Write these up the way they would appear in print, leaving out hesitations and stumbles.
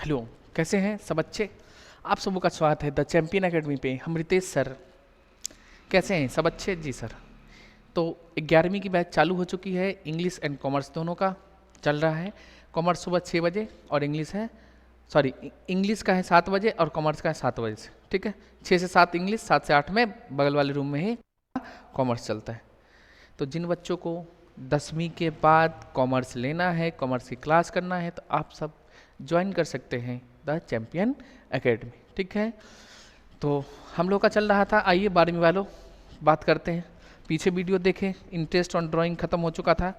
Hello, कैसे हैं सब अच्छे। आप सबों का स्वागत है द चैंपियन एकेडमी पे। हम रितेश सर, कैसे हैं सब अच्छे जी सर। तो 11वीं की बैच चालू हो चुकी है। इंग्लिश एंड कॉमर्स दोनों का चल रहा है। कॉमर्स सुबह 6 बजे और इंग्लिश है, सॉरी, इंग्लिश का है 7 बजे और कॉमर्स का है 7 बजे से। ठीक है, 6 से 7 इंग्लिश, 7 से 8 में बगल वाले रूम में ही कॉमर्स चलता है। तो जिन बच्चों को 10वीं के बाद कॉमर्स लेना है, कॉमर्स की क्लास करना है, तो आप सब ज्वाइन कर सकते हैं द चैंपियन एकेडमी। ठीक है, तो हम लोग का चल रहा था। आइए 12वीं वालों बात करते हैं। पीछे वीडियो देखें, इंटरेस्ट ऑन ड्राइंग ख़त्म हो चुका था,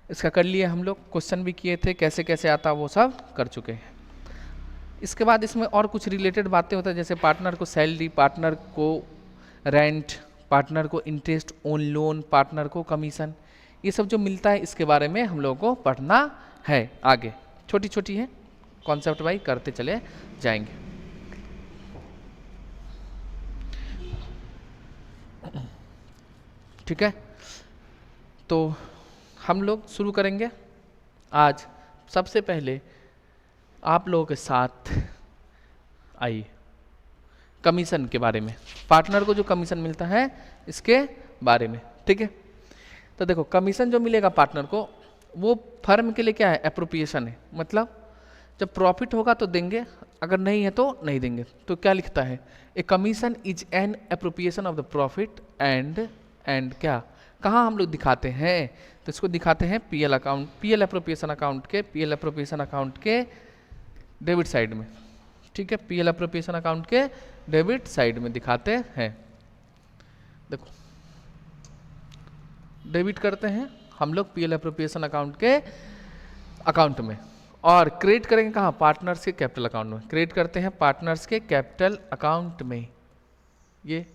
इसका कर लिए हम लोग। क्वेश्चन भी किए थे, कैसे कैसे आता वो सब कर चुके हैं। इसके बाद इसमें और कुछ रिलेटेड बातें होता है, जैसे पार्टनर को सैलरी, पार्टनर को रेंट, पार्टनर को इंटरेस्ट ऑन लोन, पार्टनर को कमीशन, ये सब जो मिलता है इसके बारे में हम लोगों को पढ़ना है आगे। छोटी छोटी है कॉन्सेप्ट वाइज करते चले जाएंगे। ठीक है, तो हम लोग शुरू करेंगे आज। सबसे पहले आप लोगों के साथ आइए कमीशन के बारे में, पार्टनर को जो कमीशन मिलता है इसके बारे में। ठीक है, तो देखो कमीशन जो मिलेगा पार्टनर को, वो फर्म के लिए क्या है, एप्रोप्रिएशन है। मतलब जब प्रॉफिट होगा तो देंगे, अगर नहीं है तो नहीं देंगे। तो क्या लिखता है, a commission is an appropriation of the profit and क्या, कहाँ हम लोग दिखाते हैं, तो इसको दिखाते हैं PL account, PL appropriation account के, पीएल एप्रोप्रिएशन अकाउंट के डेबिट साइड में। ठीक है, पीएल एप्रोप्रिएशन अकाउंट के डेबिट साइड में दिखाते हैं। देखो डेबिट करते हैं हम लोग पीएल एप्रोप्रिएशन अकाउंट के अकाउंट में, और क्रेडिट करेंगे कहाँ, पार्टनर्स के कैपिटल अकाउंट में। क्रेडिट करते हैं पार्टनर्स के कैपिटल अकाउंट में, ये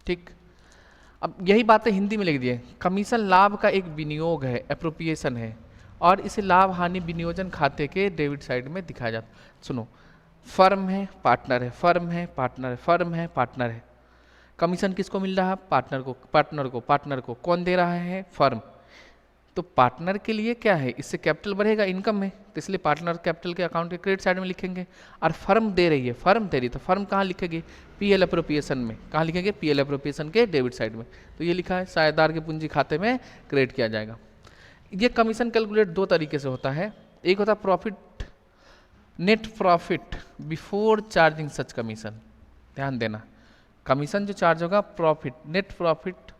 ठीक। अब यही बातें हिंदी में लिख दिए। कमीशन लाभ का एक विनियोग है, एप्रोप्रिएशन है, और इसे लाभ हानि विनियोजन खाते के डेबिट साइड में दिखाया जाता। सुनो, फर्म है, पार्टनर है, फर्म है, पार्टनर है, फर्म है, पार्टनर है। कमीशन किसको मिल रहा है, पार्टनर को, पार्टनर को, पार्टनर को कौन दे रहा है, फर्म। तो पार्टनर के लिए क्या है, इससे कैपिटल बढ़ेगा, इनकम में, तो इसलिए पार्टनर कैपिटल के अकाउंट के क्रेडिट साइड में लिखेंगे। और फर्म दे रही है, फर्म दे रही है, तो फर्म कहाँ लिखेंगे, पीएल एप्रोप्रिएशन में। कहाँ लिखेंगे, पीएल एप्रोप्रिएशन के डेबिट साइड में। तो ये लिखा है साझेदार के पूंजी खाते में क्रेडिट किया जाएगा। ये कमीशन कैलकुलेट दो तरीके से होता है। एक होता है profit, net profit before charging such commission. ध्यान देना, कमीशन जो चार्ज होगा profit, net profit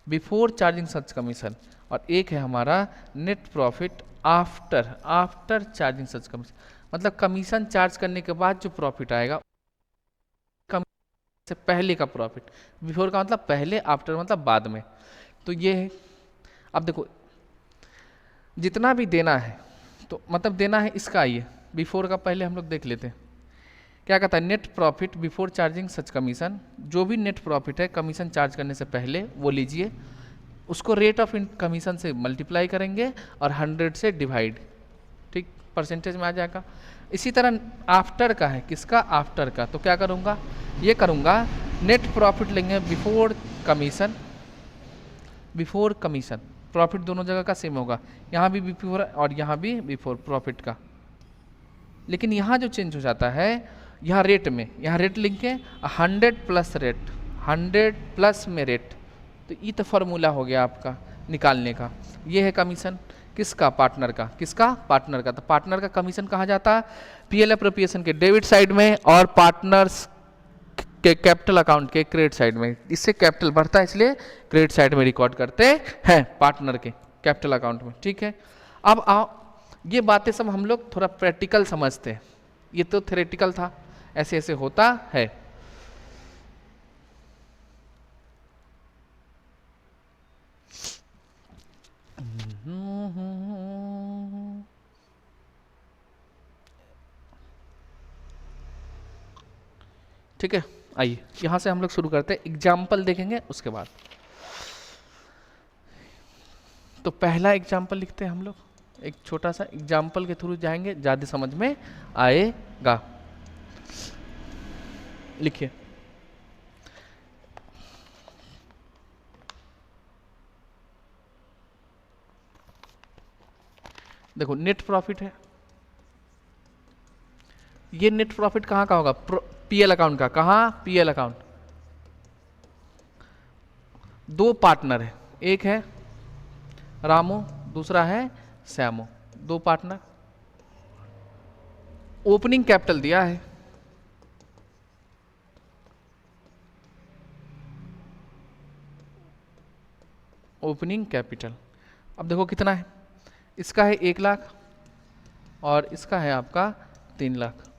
before charging such commission, और एक है हमारा net profit after charging such commission. मतलब कमीशन चार्ज करने के बाद जो प्रॉफिट आएगा, कमीशन से पहले का प्रॉफिट। बिफोर का मतलब पहले, आफ्टर मतलब बाद में। तो ये है। अब देखो जितना भी देना है, तो मतलब देना है इसका, आइए बिफोर का पहले हम लोग देख लेते हैं। क्या कहता है, net profit before charging such commission. जो भी नेट प्रॉफिट है कमीशन चार्ज करने से पहले, वो लीजिए, उसको रेट ऑफ कमीशन से मल्टीप्लाई करेंगे और 100 से डिवाइड, ठीक, परसेंटेज में आ जाएगा। इसी तरह आफ्टर का है, किसका, आफ्टर का। तो क्या करूँगा, ये करूँगा, नेट प्रॉफिट लेंगे before commission, before commission, profit दोनों जगह का सेम होगा, यहाँ भी बिफोर और यहाँ भी बिफोर प्रॉफिट का। लेकिन यहाँ जो चेंज हो जाता है, यहाँ रेट में, यहाँ रेट लिख के 100 प्लस रेट, 100 प्लस में रेट। तो ये तो फॉर्मूला हो गया आपका निकालने का। ये है कमीशन किसका, पार्टनर का, किसका, पार्टनर का। तो पार्टनर का कमीशन कहाँ जाता है, पीएल एप्रोप्रिएशन के डेबिट साइड में, और पार्टनर्स के कैपिटल अकाउंट के क्रेडिट साइड में। इससे कैपिटल बढ़ता है, इसलिए क्रेडिट साइड में रिकॉर्ड करते हैं पार्टनर के कैपिटल अकाउंट में। ठीक है, अब आओ, ये बातें सब हम लोग थोड़ा प्रैक्टिकल समझते हैं। ये तो थ्योरेटिकल था, ऐसे ऐसे होता है। ठीक है, आइए यहां से हम लोग शुरू करते हैं, एग्जाम्पल देखेंगे उसके बाद। तो पहला एग्जाम्पल लिखते हैं हम लोग, एक छोटा सा एग्जाम्पल के थ्रू जाएंगे, ज्यादा समझ में आएगा। लिखिए, देखो नेट प्रॉफिट है, ये नेट प्रॉफिट कहाँ का होगा? पीएल अकाउंट का। कहाँ? PL account. दो पार्टनर है, एक है रामू, दूसरा है श्यामू, दो पार्टनर। ओपनिंग कैपिटल दिया है, ओपनिंग कैपिटल। अब देखो कितना है, इसका है 1,00,000 और इसका है आपका 3,00,000।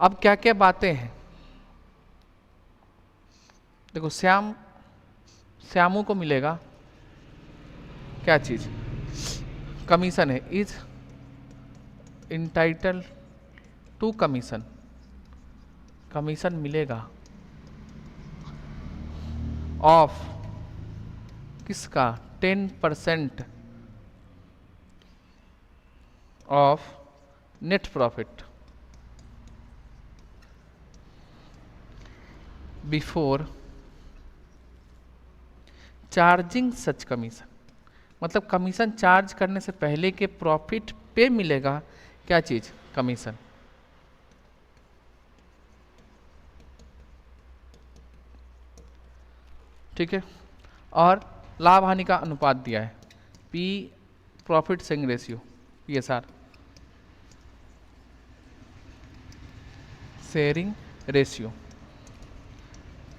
अब क्या क्या बातें हैं देखो, श्यामू को मिलेगा क्या चीज? कमीशन है, is entitle to commission, commission मिलेगा ऑफ किसका? 10% of net profit before charging such commission. मतलब कमीशन चार्ज करने से पहले के प्रॉफिट पे मिलेगा क्या चीज? कमीशन। ठीक है। और लाभ हानि का अनुपात दिया है, P profit sharing ratio, PSR, sharing ratio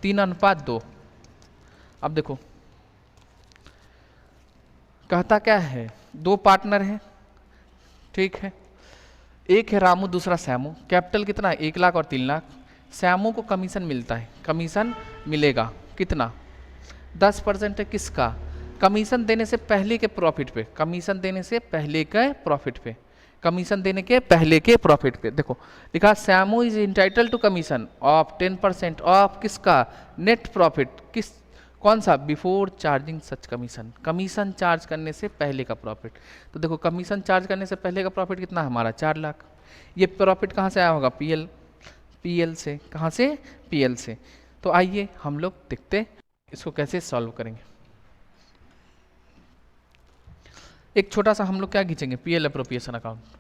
3:2। अब देखो कहता क्या है, दो पार्टनर हैं, ठीक है, एक है रामू दूसरा श्यामू। कैपिटल कितना है? 1,00,000 और 3,00,000। श्यामू को कमीशन मिलता है, कमीशन मिलेगा कितना? 10% है किसका? कमीशन देने से पहले के प्रॉफिट पे, कमीशन देने से पहले के प्रॉफिट पे, कमीशन देने के पहले के प्रॉफिट पे। देखो लिखा Shyamu is entitle to commission of 10% of किसका? Net profit. किस कौन सा? Before charging such commission, commission charge करने से पहले का प्रॉफिट। तो देखो कमीशन चार्ज करने से पहले का प्रॉफिट कितना है हमारा? 4,00,000। ये प्रॉफिट कहाँ से आया होगा? पीएल से। कहाँ से? पीएल से। तो आइए हम लोग देखते इसको कैसे सॉल्व करेंगे। एक छोटा सा हम लोग क्या खींचेंगे? PL appropriation account.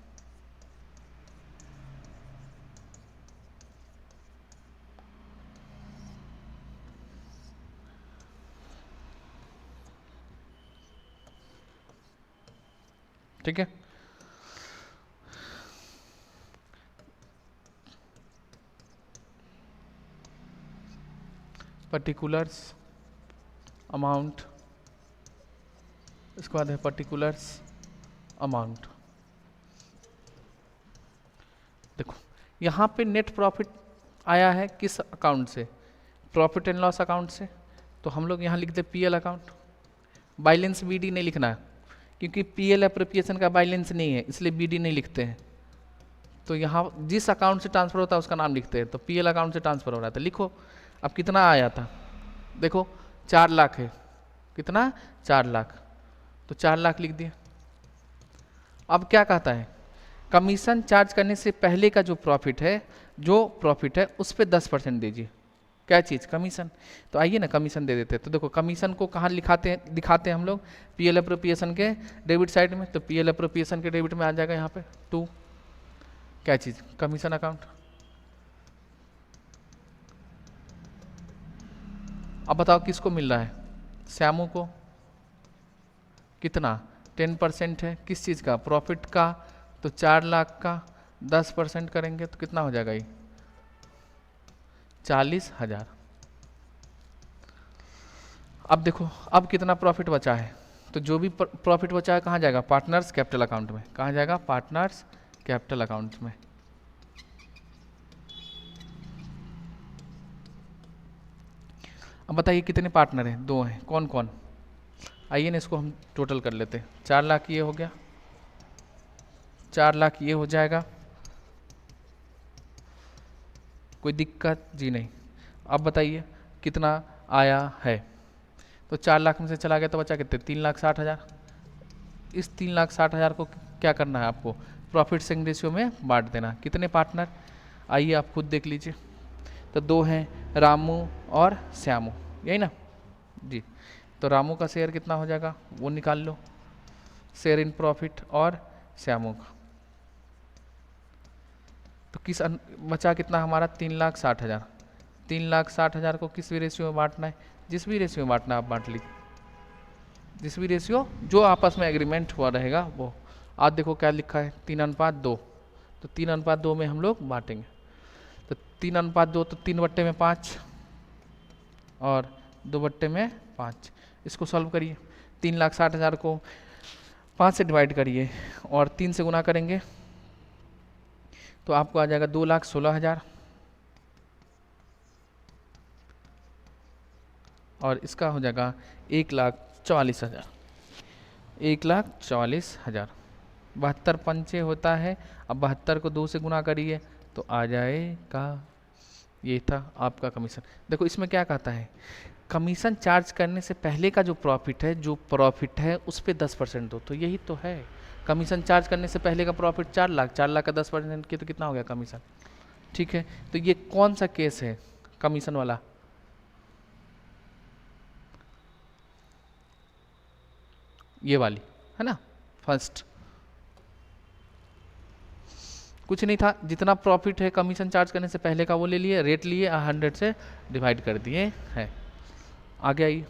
ठीक है, पर्टिकुलर्स अमाउंट, इसके बाद है पर्टिकुलर्स अमाउंट। देखो यहाँ पे नेट प्रॉफिट आया है किस अकाउंट से? प्रॉफिट एंड लॉस अकाउंट से। तो हम लोग यहाँ लिखते पीएल अकाउंट, बैलेंस बीडी नहीं लिखना है क्योंकि पीएल एप्रोप्रिएशन का बैलेंस नहीं है, इसलिए बीडी नहीं लिखते हैं। तो यहाँ जिस अकाउंट से ट्रांसफर होता है उसका नाम लिखते हैं। तो पीएल अकाउंट से ट्रांसफर हो रहा था, लिखो। अब कितना आया था? देखो 4,00,000 है, कितना? 4,00,000। तो 4,00,000 लिख दिया। अब क्या कहता है? कमीशन चार्ज करने से पहले का जो प्रॉफिट है उस पर 10% दीजिए। क्या चीज़? कमीशन। तो आइए ना कमीशन दे देते हैं। तो देखो कमीशन को कहाँ दिखाते हैं हम लोग? पीएल एप्रोप्रिएशन के डेबिट साइड में। तो पीएल एप्रोप्रिएशन के डेबिट में आ जाएगा यहाँ पे 2, क्या चीज़? Commission account. अब बताओ किसको मिल रहा है? श्यामू को। कितना? 10% है किस चीज़ का? प्रॉफिट का। तो 4,00,000 का 10% करेंगे तो कितना हो जाएगा ये? 40,000। अब देखो अब कितना प्रॉफिट बचा है? तो जो भी प्रॉफिट बचा है कहाँ जाएगा? पार्टनर्स कैपिटल अकाउंट में। कहाँ जाएगा? पार्टनर्स कैपिटल अकाउंट में। अब बताइए कितने पार्टनर हैं? 2 हैं। कौन कौन? आइए ना इसको हम टोटल कर लेते हैं। 4,00,000 ये हो गया, 4,00,000 ये हो जाएगा, कोई दिक्कत जी नहीं। अब बताइए कितना आया है? तो 4,00,000 में से चला गया तो बचा कितने? 3,60,000। इस 3,60,000 को क्या करना है आपको? प्रॉफिट शेयरिंग रेशियो में बांट देना। कितने पार्टनर? आइए आप खुद देख लीजिए। तो 2 हैं, रामू और श्यामू, यही ना जी। तो रामू का शेयर कितना हो जाएगा वो निकाल लो, शेयर इन प्रॉफिट, और श्यामू का तो बचा कितना हमारा 3,60,000। 3,60,000 को किस भी रेशियो में बांटना है, जिस भी रेशियो में बांटना है आप बांट लीजिए, जिस भी रेशियो जो आपस में एग्रीमेंट हुआ रहेगा वो। आज देखो क्या लिखा है, 3:2, तो 3:2 में हम लोग बांटेंगे। तो 3:2 तो 3/5 और 2/5। इसको सॉल्व करिए, 3,60,000 को 5 से डिवाइड करिए और 3 से गुना करेंगे तो आपको आ जाएगा 2,16,000 और इसका हो जाएगा 1,44,000। 1,44,000। 72 पंचे होता है। अब 72 को 2 से गुना करिए तो आ जाएगा, ये था आपका कमीशन। देखो इसमें क्या कहता है, कमीशन चार्ज करने से पहले का जो प्रॉफिट है उस पे 10% दो। तो यही तो है, कमीशन चार्ज करने से पहले का प्रॉफिट 4 लाख, 4 लाख का 10% किया तो कितना हो गया कमीशन। ठीक है, तो ये कौन सा केस है कमीशन वाला, ये वाली है ना, फर्स्ट। कुछ नहीं था, जितना प्रॉफिट है कमीशन चार्ज करने से पहले का वो ले लिए, रेट लिए, 100 से डिवाइड कर दिए है। आगे आइए,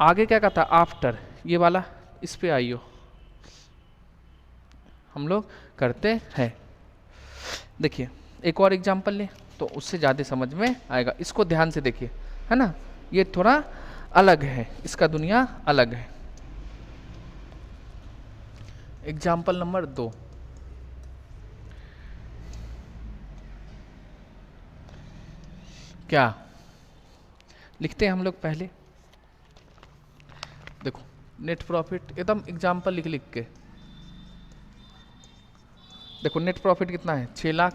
आगे क्या कहता, आफ्टर, ये वाला, इस पे आइयो, हम लोग करते हैं। देखिए एक और एग्जांपल ले तो उससे ज़्यादा समझ में आएगा, इसको ध्यान से देखिए, है ना, ये थोड़ा अलग है, इसका दुनिया अलग है। एग्जाम्पल नंबर 2, क्या लिखते हैं हम लोग पहले, देखो नेट प्रॉफिट एकदम एग्जाम्पल लिख लिख के, देखो नेट प्रॉफिट कितना है, 6 लाख।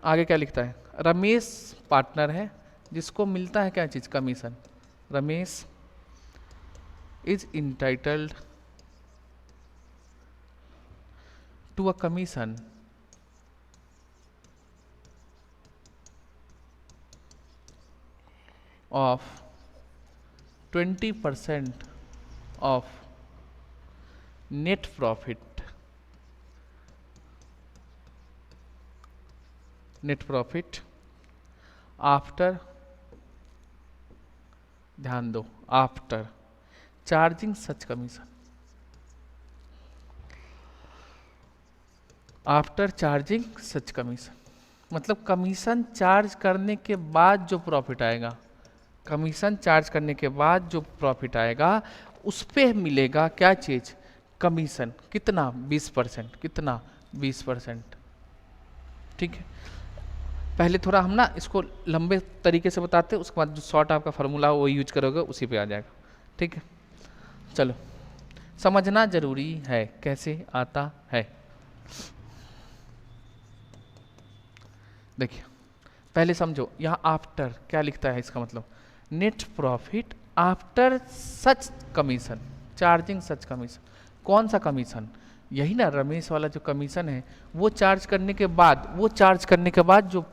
आगे क्या लिखता है, रमेश पार्टनर है जिसको मिलता है क्या चीज, commission. Ramesh is entitled to a commission of 20% of net profit after, ध्यान दो, after charging such commission, after charging such commission, मतलब कमीशन चार्ज करने के बाद जो प्रॉफिट आएगा, कमीशन चार्ज करने के बाद जो प्रॉफिट आएगा उस पे मिलेगा क्या चीज, कमीशन। कितना, 20%। कितना, 20%। ठीक है, पहले थोड़ा हम ना इसको लंबे तरीके से बताते हैं, उसके बाद जो शॉर्ट आपका फार्मूला वो यूज करोगे उसी पे आ जाएगा। ठीक है, चलो समझना जरूरी है कैसे आता है। देखिए पहले समझो, यहाँ आफ्टर क्या लिखता है, इसका मतलब net profit after such commission, charging such commission. कौन सा कमीशन, यही ना रमेश वाला जो कमीशन है, वो चार्ज करने के बाद जो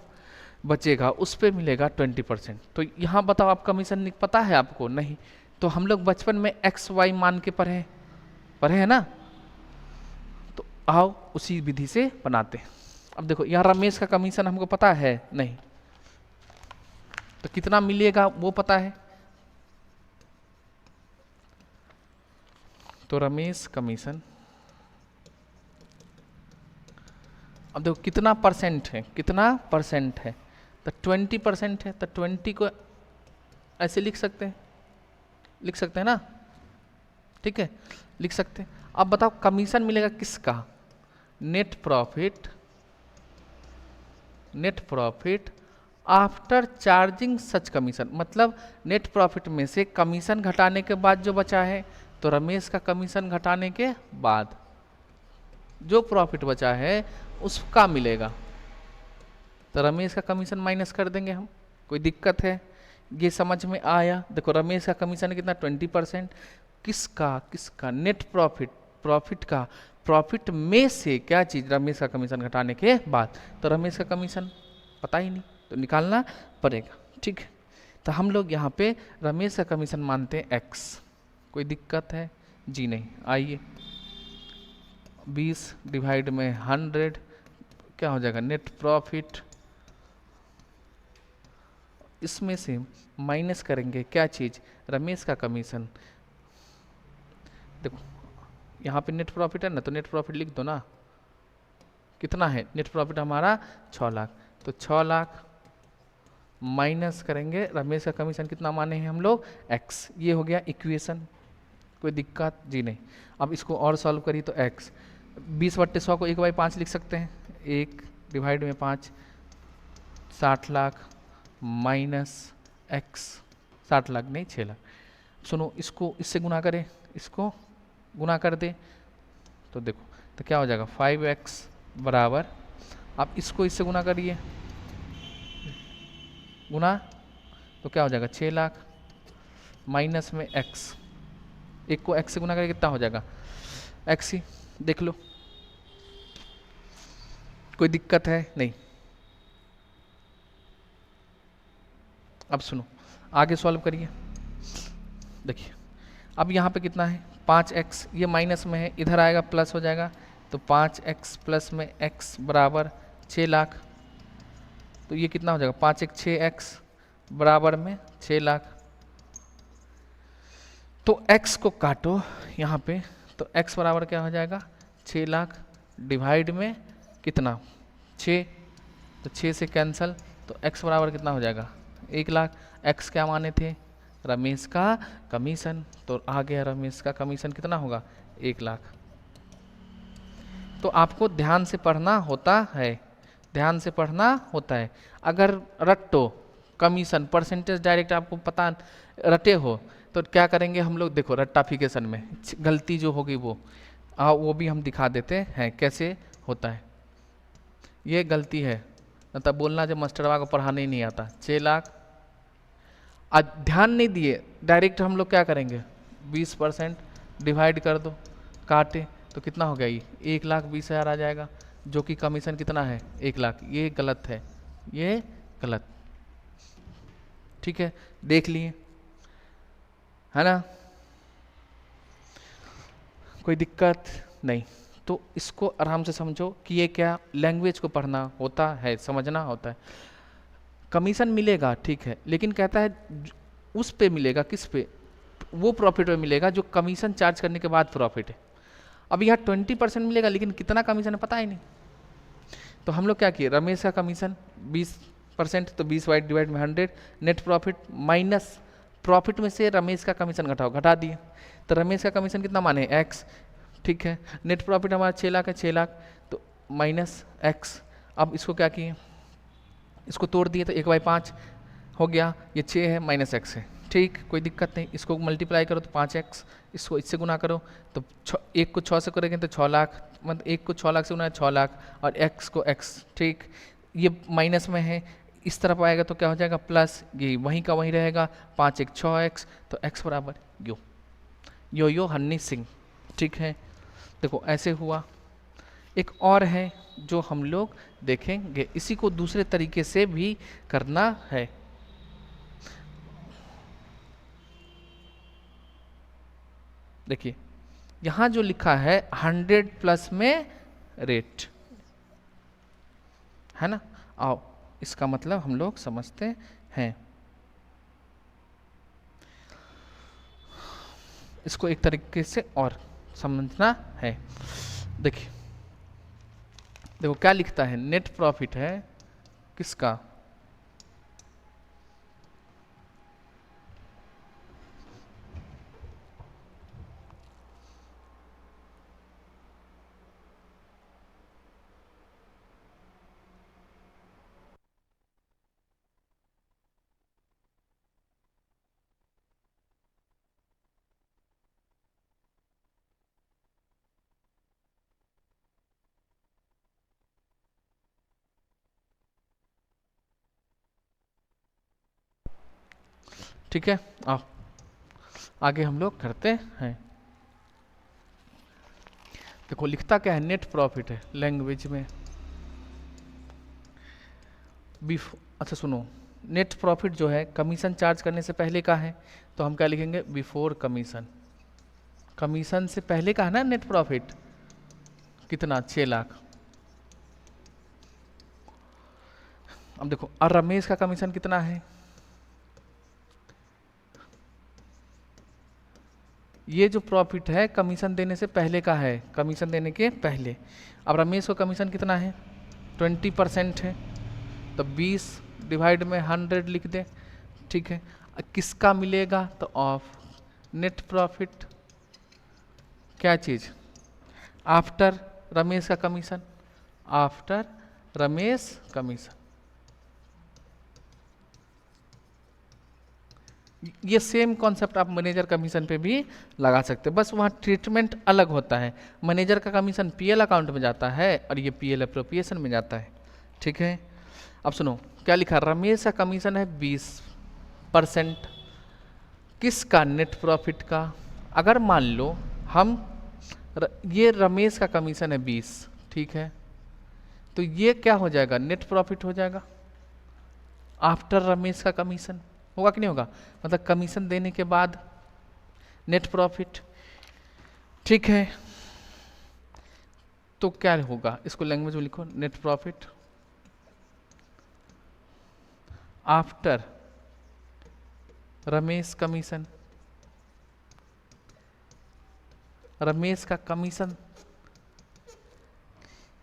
बचेगा उस पे मिलेगा 20%। तो यहाँ बताओ आप कमीशन पता है आपको, नहीं, तो हम लोग बचपन में XY मान के पढ़े है ना, तो आओ उसी विधि से बनाते हैं। अब देखो यहाँ रमेश का कमीशन हमको पता है नहीं, तो कितना मिलेगा वो पता है, तो रमेश कमीशन, अब देखो कितना परसेंट है, तो 20% है, तो 20 को ऐसे लिख सकते हैं ना, ठीक है, लिख सकते हैं। अब बताओ कमीशन मिलेगा किसका, net profit after charging such commission, मतलब नेट प्रॉफिट में से कमीशन घटाने के बाद जो बचा है, तो रमेश का कमीशन घटाने के बाद जो प्रॉफिट बचा है उसका मिलेगा, तो रमेश का कमीशन माइनस कर देंगे हम। कोई दिक्कत है, ये समझ में आया। देखो रमेश का कमीशन कितना, 20%, किसका नेट प्रॉफिट का, प्रॉफिट में से क्या चीज, रमेश का कमीशन घटाने के बाद, तो रमेश का कमीशन पता ही नहीं, तो निकालना पड़ेगा। ठीक है, तो हम लोग यहाँ पे रमेश का कमीशन मानते हैं x। कोई दिक्कत है? जी नहीं। आइए 20 डिवाइड में 100 क्या हो जाएगा? Net profit. इसमें से माइनस करेंगे क्या चीज़? रमेश का कमीशन। देखो यहाँ पे नेट प्रॉफिट है ना, तो नेट प्रॉफिट लिख दो ना। कितना है नेट प्रॉफिट हमारा? 6 लाख। तो 6 लाख माइनस करेंगे रमेश का कमीशन, कितना माने हैं हम लोग? x। ये हो गया इक्वेशन। कोई दिक्कत? जी नहीं। अब इसको और सॉल्व करिए तो x 20/100 को 1/5 लिख सकते हैं। 1 डिवाइड में 5 60 लाख माइनस x। 60 लाख नहीं 6 लाख। सुनो इसको इससे गुना करें, इसको गुना कर दे तो देखो तो क्या हो जाएगा? 5x बराबर, आप इसको इससे गुना करिए, गुना तो क्या हो जाएगा? 6 लाख माइनस में x। एक को x से गुना करके कितना हो जाएगा? x ही। देख लो कोई दिक्कत है? नहीं। अब सुनो आगे सॉल्व करिए। देखिए अब यहाँ पे कितना है? 5x, ये माइनस में है, इधर आएगा प्लस हो जाएगा। तो 5x प्लस में x बराबर 6 लाख। तो ये कितना हो जाएगा? 5 एक 6x बराबर में 6 लाख। तो x को काटो यहाँ पे, तो x बराबर क्या हो जाएगा? 6 लाख डिवाइड में कितना? 6। तो 6 से कैंसल, तो x बराबर कितना हो जाएगा? 1 लाख। x क्या माने थे? रमेश का कमीशन। तो आ गया रमेश का कमीशन कितना होगा? 1 लाख। तो आपको ध्यान से पढ़ना होता है, ध्यान से पढ़ना होता है। अगर रट्टो कमीशन परसेंटेज डायरेक्ट आपको पता रटे हो तो क्या करेंगे हम लोग? देखो रट्टाफिकेशन में गलती जो होगी वो भी हम दिखा देते हैं कैसे होता है। ये गलती है, तब बोलना जब मास्टरवा को पढ़ाने ही नहीं आता। 6 लाख आज ध्यान नहीं दिए, डायरेक्ट हम लोग क्या करेंगे? 20% डिवाइड कर दो, काटे तो कितना हो गया? ये 1,20,000 आ जाएगा, जो कि कमीशन कितना है? 1 लाख। ये गलत है, ये गलत। ठीक है, देख लिए है ना? कोई दिक्कत नहीं। तो इसको आराम से समझो कि ये क्या लैंग्वेज को पढ़ना होता है, समझना होता है। कमीशन मिलेगा ठीक है, लेकिन कहता है उस पे मिलेगा, किस पे? वो प्रॉफिट पे मिलेगा जो कमीशन चार्ज करने के बाद प्रॉफिट है। अब यहाँ 20% मिलेगा, लेकिन कितना कमीशन है पता ही नहीं। तो हम लोग क्या किए? रमेश का कमीशन 20%, तो 20 डिवाइड में 100 नेट प्रॉफिट माइनस प्रॉफिट में से रमेश का कमीशन घटाओ, घटा दिए। तो रमेश का कमीशन कितना माने? x। ठीक है, नेट प्रॉफिट हमारा 6 लाख है, 6 लाख तो माइनस x। अब इसको क्या किए? इसको तोड़ दिए तो 1/5 हो गया, ये 6 है माइनस x है। ठीक, कोई दिक्कत नहीं। इसको मल्टीप्लाई करो तो 5x, इसको इससे गुना करो तो 1 को 6 से करेंगे तो 6 लाख, मतलब 1 को 6 लाख से गुना है 6 लाख, और x को x। ठीक, ये माइनस में है, इस तरफ आएगा तो क्या हो जाएगा? प्लस। ये वहीं का वहीं रहेगा, 5 एक 6x, तो x बराबर यो हन्नी सिंह। ठीक है, देखो ऐसे हुआ। एक और है जो हम लोग देखेंगे, इसी को दूसरे तरीके से भी करना है। देखिए यहां जो लिखा है 100 प्लस में रेट है ना। आओ इसका मतलब हम लोग समझते हैं। इसको एक तरीके से और समझना है। देखिए देखो क्या लिखता है? नेट प्रॉफिट है किसका? ठीक है, आओ आगे हम लोग करते हैं। देखो लिखता क्या है? नेट प्रॉफिट है लैंग्वेज में। अच्छा सुनो, नेट प्रॉफिट जो है कमीशन चार्ज करने से पहले का है, तो हम क्या लिखेंगे, बिफोर कमीशन। कमीशन से पहले का है ना नेट प्रॉफिट, कितना, 6 लाख। अब देखो, और रमेश का कमीशन कितना है, ये जो प्रॉफिट है कमीशन देने से पहले का है, कमीशन देने के पहले। अब रमेश को कमीशन कितना है, 20% है, तो 20 डिवाइड में 100 लिख दे, ठीक है। किसका मिलेगा, तो ऑफ नेट प्रॉफिट, क्या चीज़, आफ्टर रमेश का कमीशन, आफ्टर रमेश कमीशन। ये सेम कॉन्सेप्ट आप मैनेजर कमीशन पे भी लगा सकते हैं, बस वहाँ ट्रीटमेंट अलग होता है। मैनेजर का कमीशन पीएल अकाउंट में जाता है और ये पीएल अप्रोप्रिएशन में जाता है, ठीक है। अब सुनो क्या लिखा, रमेश का कमीशन है 20%, किसका, नेट प्रॉफिट का। अगर मान लो हम ये रमेश का कमीशन है 20, ठीक है, तो ये क्या हो जाएगा, नेट प्रॉफिट हो जाएगा आफ्टर रमेश का कमीशन, होगा कि नहीं होगा, मतलब कमीशन देने के बाद नेट प्रॉफिट, ठीक है। तो क्या होगा, इसको लैंग्वेज में लिखो, net profit after Ramesh commission. Ramesh का कमीशन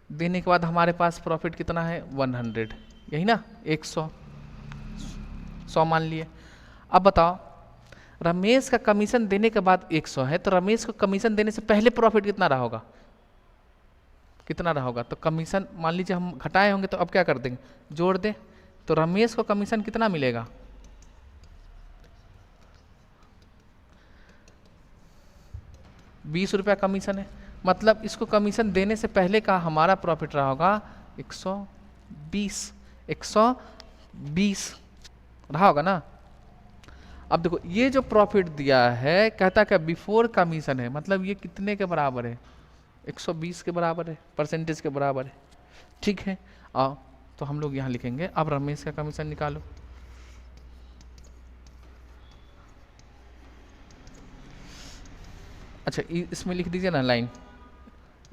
देने के बाद हमारे पास प्रॉफिट कितना है, 100, यही ना, 100 मान लिए। अब बताओ, रमेश का कमीशन देने के बाद 100 है, तो रमेश को कमीशन देने से पहले प्रॉफिट कितना रहा होगा, कितना रहा होगा, तो कमीशन मान लीजिए हम घटाए होंगे, तो अब क्या कर देंगे, जोड़ दें, तो रमेश को कमीशन कितना मिलेगा, 20 रुपया कमीशन है, मतलब इसको कमीशन देने से पहले का हमारा प्रॉफिट रहा होगा 120 रहा होगा ना। अब देखो ये जो प्रॉफिट दिया है कहता क्या, बिफोर कमीशन है, मतलब ये कितने के बराबर है, 120 के बराबर है, परसेंटेज के बराबर है, ठीक है। आओ तो हम लोग यहाँ लिखेंगे, अब रमेश का कमीशन निकालो। अच्छा इसमें लिख दीजिए ना लाइन,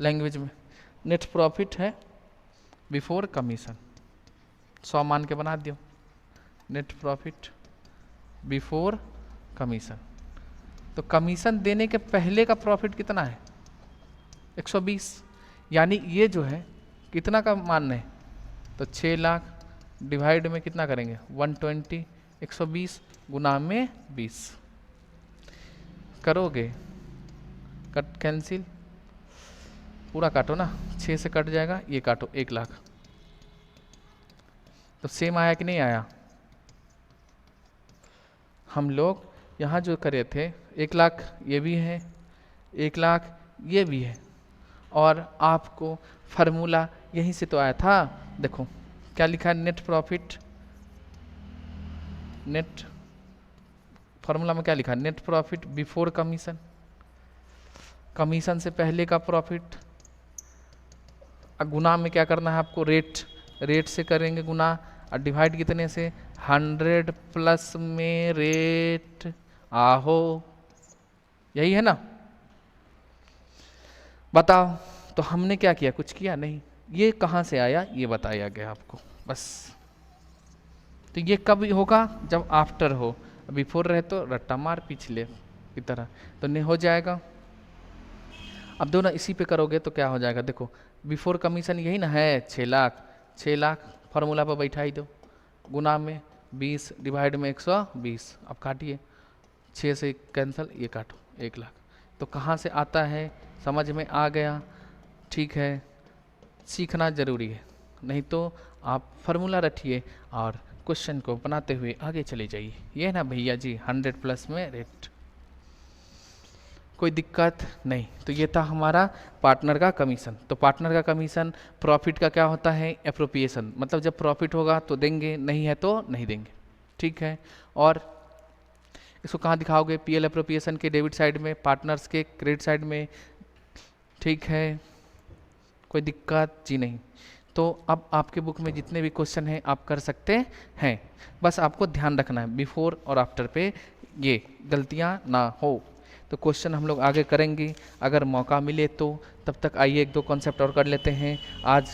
लैंग्वेज में, नेट प्रॉफिट है बिफोर कमीशन, 100 मान के बना दियो, नेट प्रॉफिट बिफोर कमीशन। तो कमीशन देने के पहले का प्रॉफिट कितना है, 120, यानी ये जो है कितना का मान है, तो 6 लाख डिवाइड में कितना करेंगे, 120, 120 गुना में 20 करोगे, कट कैंसिल, पूरा काटो ना, 6 से कट जाएगा, ये काटो 1 लाख, तो सेम आया कि नहीं आया। हम लोग यहाँ जो करे थे 1 लाख ये भी है, 1 लाख ये भी है, और आपको फार्मूला यहीं से तो आया था, देखो क्या लिखा है, नेट प्रॉफिट, नेट फार्मूला में क्या लिखा है, net profit before commission, commission से पहले का प्रॉफिट, गुना में क्या करना है आपको, रेट से करेंगे गुना, और डिवाइड कितने से, 100 प्लस में रेट, आहो यही है ना। बताओ तो हमने क्या किया, कुछ किया नहीं, ये कहाँ से आया ये बताया गया आपको बस। तो ये कब होगा, जब आफ्टर हो, बिफोर रहे तो रट्टा मार पिछले की तरह, तो नहीं हो जाएगा। अब दो ना इसी पे करोगे तो क्या हो जाएगा, देखो बिफोर कमीशन यही ना है, 6 लाख, 6 लाख फार्मूला पर बैठा ही दो, गुना में 20 डिवाइड में 120, अब काटिए, 6 से कैंसिल, ये काटो 1 लाख। तो कहाँ से आता है, समझ में आ गया, ठीक है, सीखना ज़रूरी है, नहीं तो आप फार्मूला रटिए और क्वेश्चन को बनाते हुए आगे चले जाइए। ये है ना भैया जी 100 प्लस में रेट, कोई दिक्कत नहीं। तो ये था हमारा पार्टनर का कमीशन। तो पार्टनर का कमीशन, प्रॉफिट का क्या होता है, एप्रोप्रिएशन, मतलब जब प्रॉफिट होगा तो देंगे, नहीं है तो नहीं देंगे, ठीक है। और इसको कहाँ दिखाओगे, पीएल एप्रोप्रिएशन के डेबिट साइड में, पार्टनर्स के क्रेडिट साइड में, ठीक है, कोई दिक्कत जी नहीं। तो अब आपके बुक में जितने भी क्वेश्चन हैं आप कर सकते हैं, बस आपको ध्यान रखना है बिफोर और आफ्टर पे ये गलतियां ना हो। तो क्वेश्चन हम लोग आगे करेंगे अगर मौका मिले तो। तब तक आइए एक दो कॉन्सेप्ट और कर लेते हैं आज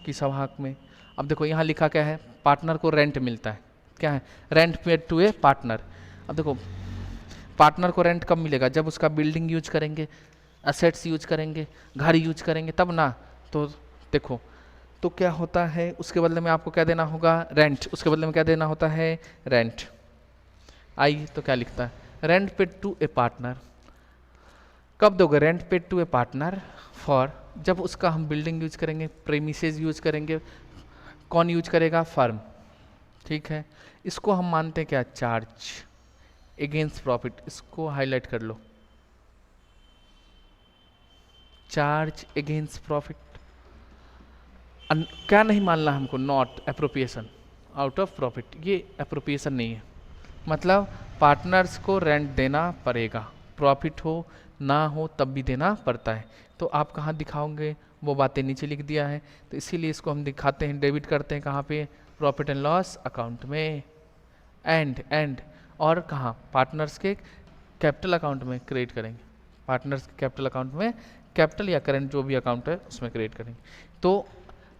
की सभा में। अब देखो यहाँ लिखा क्या है, पार्टनर को रेंट मिलता है, क्या है, rent paid to a partner. अब देखो पार्टनर को रेंट कब मिलेगा, जब उसका बिल्डिंग यूज करेंगे, असेट्स यूज करेंगे, घर यूज करेंगे तब ना। तो देखो तो क्या होता है, उसके बदले में आपको क्या देना होगा, रेंट, उसके बदले में क्या देना होता है, रेंट। आइए तो क्या लिखता है, rent paid to a partner, कब दोगे, rent paid to a partner for, जब उसका हम बिल्डिंग यूज करेंगे, प्रेमिसेस यूज करेंगे, कौन यूज करेगा, फर्म, ठीक है। इसको हम मानते हैं क्या, चार्ज अगेंस्ट प्रॉफिट, इसको हाईलाइट कर लो, चार्ज अगेंस्ट प्रॉफिट। क्या नहीं मानना हमको, not appropriation out of profit, ये एप्रोप्रिएशन नहीं है, मतलब पार्टनर्स को रेंट देना पड़ेगा, प्रॉफिट हो ना हो तब भी देना पड़ता है। तो आप कहाँ दिखाओगे, वो बातें नीचे लिख दिया है, तो इसीलिए इसको हम दिखाते हैं, डेबिट करते हैं कहाँ पे, प्रॉफिट एंड लॉस अकाउंट में, एंड और कहाँ, पार्टनर्स के कैपिटल अकाउंट में क्रिएट करेंगे, पार्टनर्स के कैपिटल अकाउंट में, कैपिटल या करंट जो भी अकाउंट है उसमें क्रिएट करेंगे। तो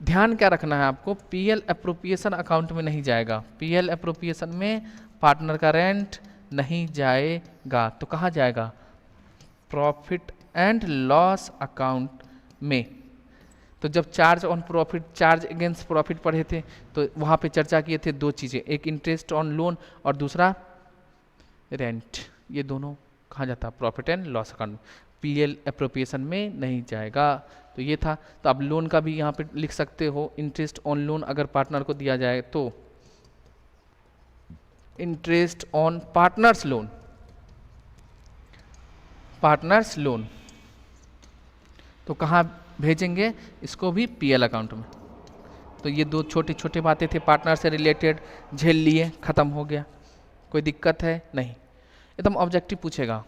ध्यान क्या रखना है आपको, पीएल एप्रोप्रिएशन अकाउंट में नहीं जाएगा, पीएल एप्रोप्रिएशन में पार्टनर का रेंट नहीं जाएगा, तो कहाँ जाएगा, प्रॉफिट एंड लॉस अकाउंट में। तो जब charge on profit, charge against profit पढ़े थे तो वहाँ पे चर्चा किए थे दो चीज़ें, एक इंटरेस्ट ऑन लोन और दूसरा रेंट, ये दोनों कहाँ जाता है, प्रॉफिट एंड लॉस अकाउंट में, पीएल एप्रोप्रिएशन में नहीं जाएगा। तो ये था, तो आप लोन का भी यहाँ पे लिख सकते हो, इंटरेस्ट ऑन लोन अगर पार्टनर को दिया जाए तो interest on partners loan, partners loan, तो कहाँ भेजेंगे इसको भी पीएल अकाउंट में। तो ये दो छोटी छोटी बातें थी पार्टनर से रिलेटेड, झेल लिए, खत्म हो गया, कोई दिक्कत है नहीं, एकदम ऑब्जेक्टिव पूछेगा,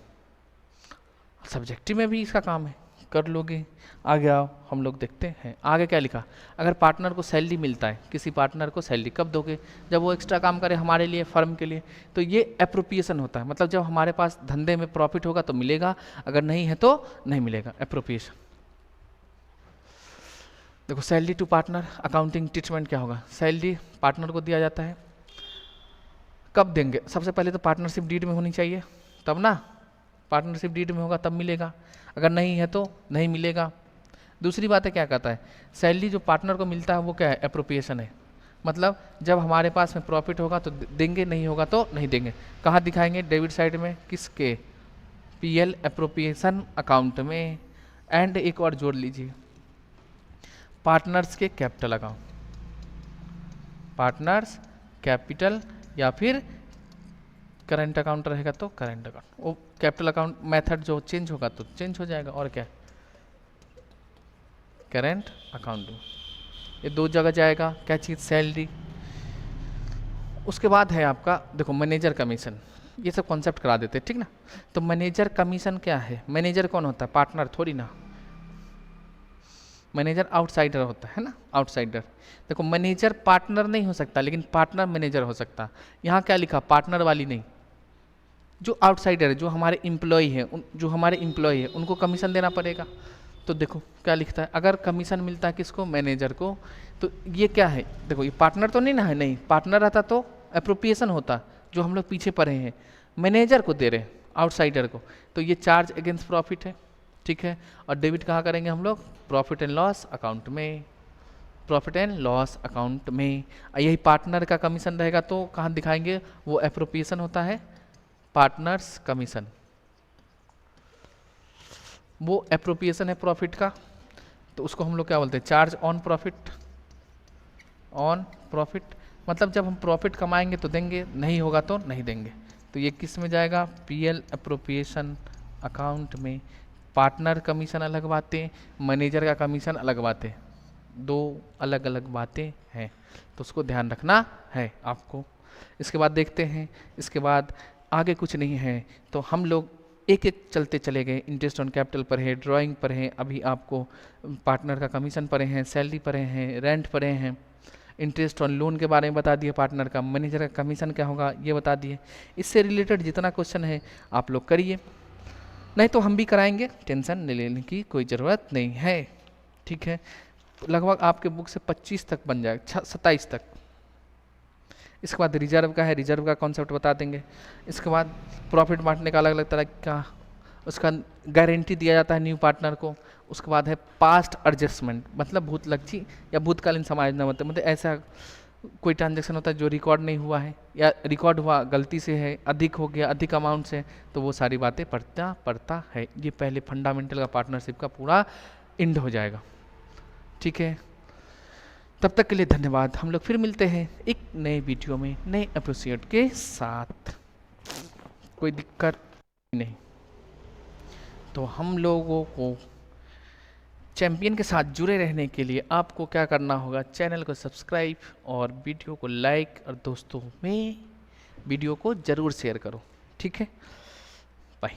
सब्जेक्टिव में भी इसका काम है, कर लोगे। आगे आओ हम लोग देखते हैं आगे क्या लिखा, अगर पार्टनर को सैलरी मिलता है, किसी पार्टनर को सैलरी कब दोगे, जब वो एक्स्ट्रा काम करे हमारे लिए, फर्म के लिए, तो ये एप्रोप्रिएशन होता है, मतलब जब हमारे पास धंधे में प्रॉफिट होगा तो मिलेगा, अगर नहीं है तो नहीं मिलेगा, एप्रोप्रिएशन। देखो salary to partner, accounting treatment क्या होगा, सैलरी पार्टनर को दिया जाता है, कब देंगे, सबसे पहले तो पार्टनरशिप डीड में होनी चाहिए तब ना, पार्टनरशिप डीड में होगा तब मिलेगा, अगर नहीं है तो नहीं मिलेगा। दूसरी बात है क्या कहता है, सैलरी जो पार्टनर को मिलता है वो क्या है, एप्रोप्रिएशन है, मतलब जब हमारे पास में प्रॉफिट होगा तो देंगे, नहीं होगा तो नहीं देंगे। कहाँ दिखाएंगे, डेबिट साइड में, किसके, पीएल एप्रोप्रिएशन अकाउंट में। एंड एक और जोड़ लीजिए, पार्टनर्स के कैपिटल अकाउंट, पार्टनर्स कैपिटल या फिर करंट अकाउंट रहेगा तो करंट अकाउंट, वो कैपिटल अकाउंट मेथड जो चेंज होगा तो चेंज हो जाएगा, और क्या, करंट अकाउंट, ये दो जगह जाएगा, क्या चीज़, सैलरी। उसके बाद है आपका देखो मैनेजर कमीशन, ये सब कॉन्सेप्ट करा देते हैं, ठीक ना। तो मैनेजर कमीशन क्या है, मैनेजर कौन होता है, पार्टनर थोड़ी ना, मैनेजर आउटसाइडर होता है ना, आउटसाइडर। देखो मैनेजर पार्टनर नहीं हो सकता लेकिन पार्टनर मैनेजर हो सकता, यहाँ क्या लिखा, पार्टनर वाली नहीं, जो आउटसाइडर है, जो हमारे एम्प्लॉय है, जो हमारे एम्प्लॉय है उनको कमीशन देना पड़ेगा। तो देखो क्या लिखता है, अगर कमीशन मिलता है किसको, मैनेजर को, तो ये क्या है, देखो ये पार्टनर तो नहीं ना है, नहीं पार्टनर रहता तो एप्रोप्रिएशन होता, जो हम लोग पीछे पढ़े हैं, मैनेजर को दे रहे हैं, आउटसाइडर को, तो ये चार्ज अगेंस्ट प्रॉफिट है, ठीक है। और डेबिट कहाँ करेंगे हम लोग, प्रॉफिट एंड लॉस अकाउंट में, प्रॉफिट एंड लॉस अकाउंट में। यही पार्टनर का कमीशन रहेगा तो कहाँ दिखाएंगे, वो एप्रोप्रिएशन होता है, पार्टनर्स कमीशन, वो एप्रोप्रिएशन है प्रॉफिट का, तो उसको हम लोग क्या बोलते हैं, charge on profit, on profit, मतलब जब हम प्रॉफिट कमाएंगे तो देंगे, नहीं होगा तो नहीं देंगे। तो ये किस में जाएगा, पीएल एप्रोप्रिएशन अकाउंट में। पार्टनर कमीशन अलग बातें, मैनेजर का कमीशन अलग बातें, दो अलग अलग बातें हैं, तो उसको ध्यान रखना है आपको। इसके बाद देखते हैं, इसके बाद आगे कुछ नहीं है, तो हम लोग एक एक चलते चले गए, इंटरेस्ट ऑन कैपिटल पर है, ड्राइंग पर है, अभी आपको पार्टनर का कमीशन पड़े हैं, सैलरी पड़े हैं, रेंट पड़े हैं, इंटरेस्ट ऑन लोन के बारे में बता दिए, पार्टनर का, मैनेजर का कमीशन क्या होगा ये बता दिए। इससे रिलेटेड जितना क्वेश्चन है आप लोग करिए, नहीं तो हम भी कराएंगे, टेंशन नहीं लेने की कोई ज़रूरत नहीं है। ठीक है, लगभग आपके बुक से 25 तक बन जाएगा, 27 तक। इसके बाद रिजर्व का है, रिजर्व का कॉन्सेप्ट बता देंगे। इसके बाद प्रॉफिट बांटने का अलग अलग तरह का उसका गारंटी दिया जाता है न्यू पार्टनर को। उसके बाद है पास्ट एडजस्टमेंट, मतलब भूतलक्षी या भूतकालीन समायोजन, मतलब ऐसा कोई ट्रांजैक्शन होता है जो रिकॉर्ड नहीं हुआ है या रिकॉर्ड हुआ गलती से है, अधिक हो गया, अधिक अमाउंट से, तो वो सारी बातें पढ़ता है। ये पहले फंडामेंटल का पार्टनरशिप का पूरा एंड हो जाएगा। ठीक है, तब तक के लिए धन्यवाद। हम लोग फिर मिलते हैं एक नए वीडियो में नए एपिसोड के साथ, कोई दिक्कत नहीं। तो हम लोगों को चैंपियन के साथ जुड़े रहने के लिए आपको क्या करना होगा, चैनल को सब्सक्राइब और वीडियो को लाइक और दोस्तों में वीडियो को ज़रूर शेयर करो। ठीक है, बाय।